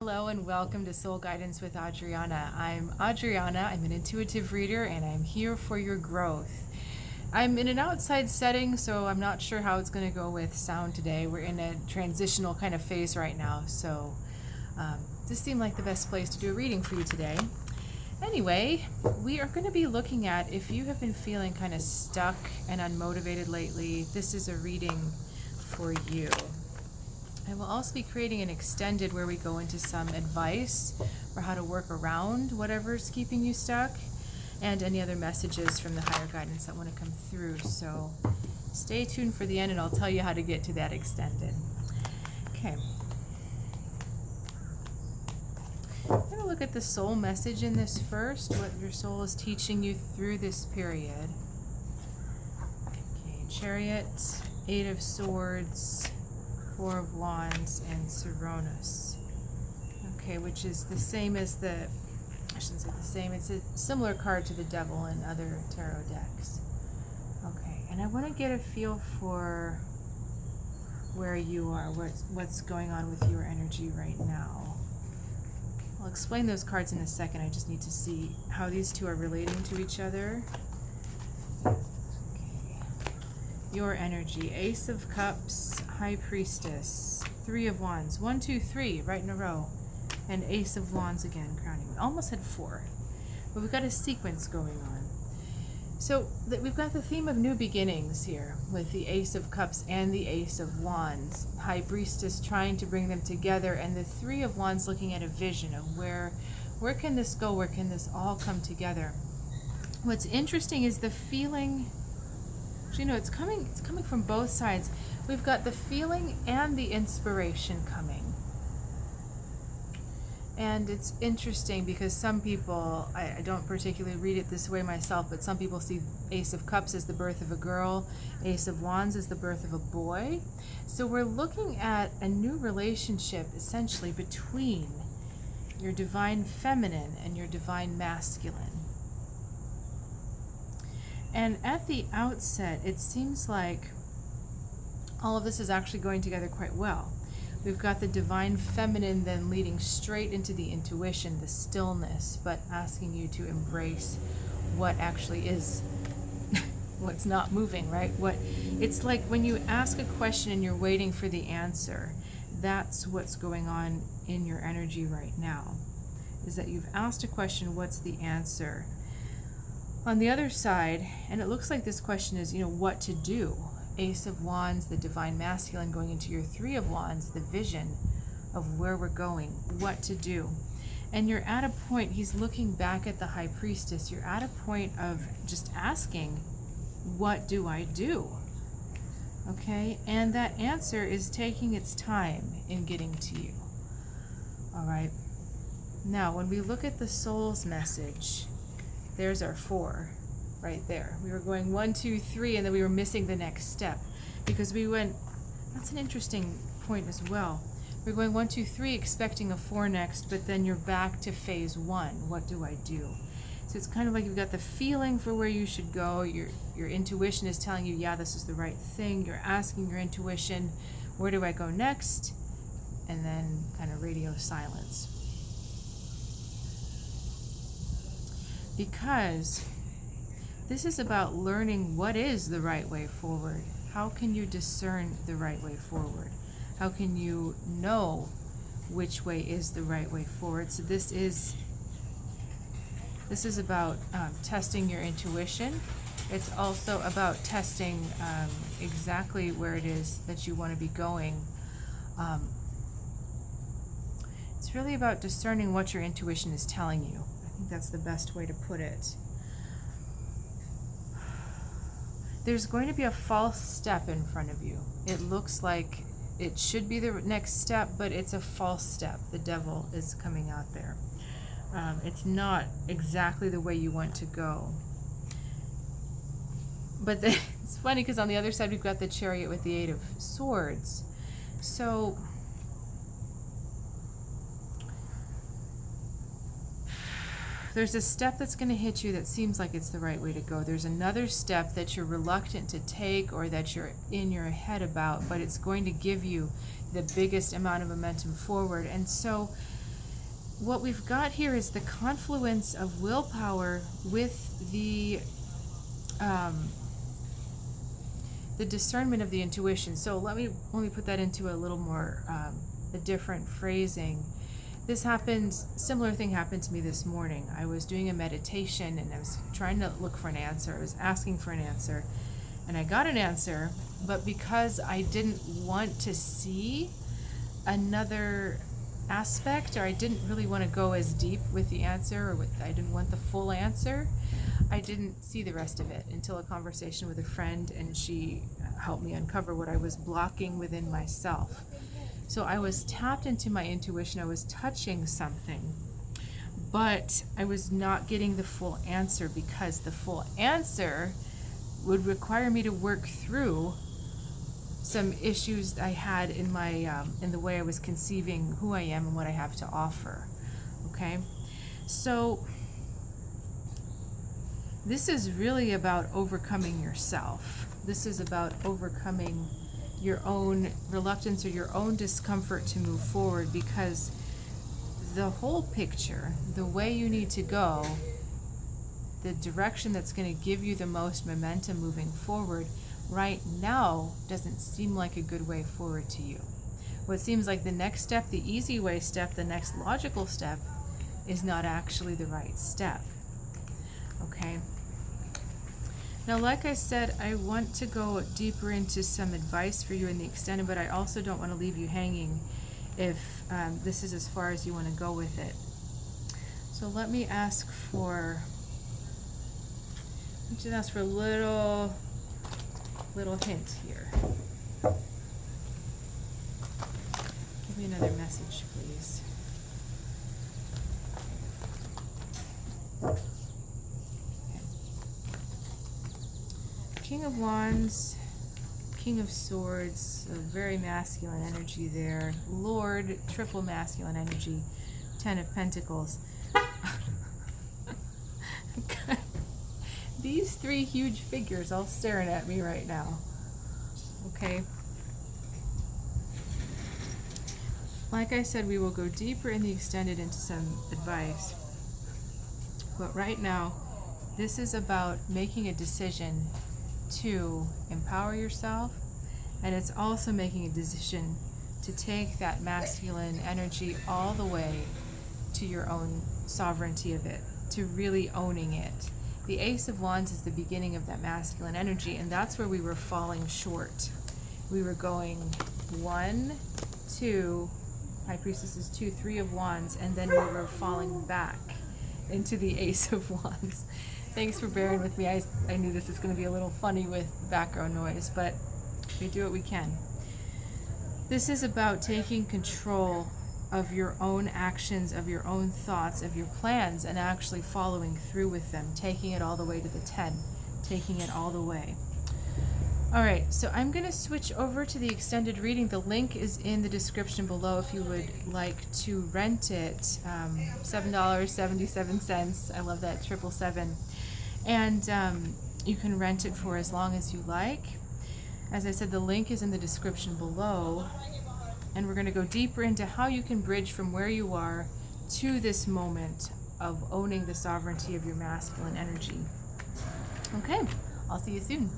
Hello and welcome to Soul Guidance with Adriana. I'm Adriana, I'm an intuitive reader and I'm here for your growth. I'm in an outside setting, so I'm not sure how it's going to go with sound today. We're in a transitional kind of phase right now, so this seemed like the best place to do a reading for you today. Anyway, we are going to be looking at if you have been feeling kind of stuck and unmotivated lately, this is a reading for you. I will also be creating an extended where we go into some advice for how to work around whatever's keeping you stuck and any other messages from the higher guidance that want to come through. So stay tuned for the end and I'll tell you how to get to that extended. Okay. I'm going to look at the soul message in this first, what your soul is teaching you through this period. Okay, Chariot, Eight of Swords, Four of Wands, and Coronis. Okay, which is the same as the, I shouldn't say the same, it's a similar card to the Devil in other tarot decks. Okay, and I want to get a feel for where you are, what's going on with your energy right now. I'll explain those cards in a second. I just need to see how these two are relating to each other. Your energy, Ace of Cups, High Priestess, Three of Wands, 1, 2, 3, right in a row, and Ace of Wands again, crowning. We almost had 4, but we've got a sequence going on. So we've got the theme of new beginnings here with the Ace of Cups and the Ace of Wands. High Priestess trying to bring them together, and the Three of Wands looking at a vision of where can this go, where can this all come together. What's interesting is the feeling. You know, it's coming from both sides. We've got the feeling and the inspiration coming. And it's interesting because some people, I don't particularly read it this way myself, but some people see Ace of Cups as the birth of a girl, Ace of Wands as the birth of a boy. So we're looking at a new relationship essentially between your divine feminine and your divine masculine. And at the outset, it seems like all of this is actually going together quite well. We've got the divine feminine then leading straight into the intuition, the stillness, but asking you to embrace what actually is, what's not moving, right? It's like when you ask a question and you're waiting for the answer, that's what's going on in your energy right now, is that you've asked a question, what's the answer? On the other side, and it looks like this question is, what to do. Ace of Wands, the divine masculine, going into your Three of Wands, the vision of where we're going, what to do. And you're at a point, he's looking back at the High Priestess, you're at a point of just asking, what do I do? Okay, and that answer is taking its time in getting to you. All right, now when we look at the soul's message, there's our 4 right there. We were going 1, 2, 3, and then we were missing the next step because we went, that's an interesting point as well. We're going 1, 2, 3, expecting a 4 next, but then you're back to phase 1. What do I do? So it's kind of like you've got the feeling for where you should go. Your intuition is telling you, yeah, this is the right thing. You're asking your intuition, where do I go next? And then kind of radio silence. Because this is about learning what is the right way forward. How can you discern the right way forward? How can you know which way is the right way forward? So this is about testing your intuition. It's also about testing exactly where it is that you want to be going. It's really about discerning what your intuition is telling you. I think that's the best way to put it. There's going to be a false step in front of you. It looks like it should be the next step, but it's a false step. The devil is coming out there. It's not exactly the way you want to go. But it's funny because on the other side we've got the Chariot with the Eight of Swords. So there's a step that's going to hit you that seems like it's the right way to go. There's another step that you're reluctant to take or that you're in your head about, but it's going to give you the biggest amount of momentum forward. And so what we've got here is the confluence of willpower with the discernment of the intuition. So let me put that into a little more a different phrasing. This happened, similar thing happened to me this morning. I was doing a meditation and I was trying to look for an answer. I was asking for an answer and I got an answer, but because I didn't want to see another aspect, or I didn't really want to go as deep with the answer, or I didn't want the full answer, I didn't see the rest of it until a conversation with a friend, and she helped me uncover what I was blocking within myself. So I was tapped into my intuition, I was touching something, but I was not getting the full answer, because the full answer would require me to work through some issues I had in my in the way I was conceiving who I am and what I have to offer. Okay, so this is really about overcoming yourself. This is about overcoming your own reluctance or your own discomfort to move forward, because the whole picture, the way you need to go, the direction that's going to give you the most momentum moving forward right now doesn't seem like a good way forward to you. What seems like the next step, the easy way step, the next logical step, is not actually the right step. Okay? Now, like I said, I want to go deeper into some advice for you in the extended, but I also don't want to leave you hanging if this is as far as you want to go with it. So let me ask for, a little hint here. Give me another message, please. Okay. King of Wands, King of Swords, a very masculine energy there. Lord, triple masculine energy. 10 of Pentacles. These three huge figures all staring at me right now. Okay. Like I said, we will go deeper in the extended into some advice. But right now, this is about making a decision to empower yourself, and it's also making a decision to take that masculine energy all the way to your own sovereignty of it, to really owning it. The Ace of Wands is the beginning of that masculine energy, and that's where we were falling short. We were going 1, 2, High Priestess is 2, 3 of Wands, and then we were falling back into the Ace of Wands. Thanks for bearing with me. I knew this was going to be a little funny with background noise, but we do what we can. This is about taking control of your own actions, of your own thoughts, of your plans, and actually following through with them, taking it all the way to the 10, taking it all the way. All right, so I'm going to switch over to the extended reading. The link is in the description below if you would like to rent it. $7.77. I love that, 777. And you can rent it for as long as you like. As I said, the link is in the description below. And we're going to go deeper into how you can bridge from where you are to this moment of owning the sovereignty of your masculine energy. Okay, I'll see you soon.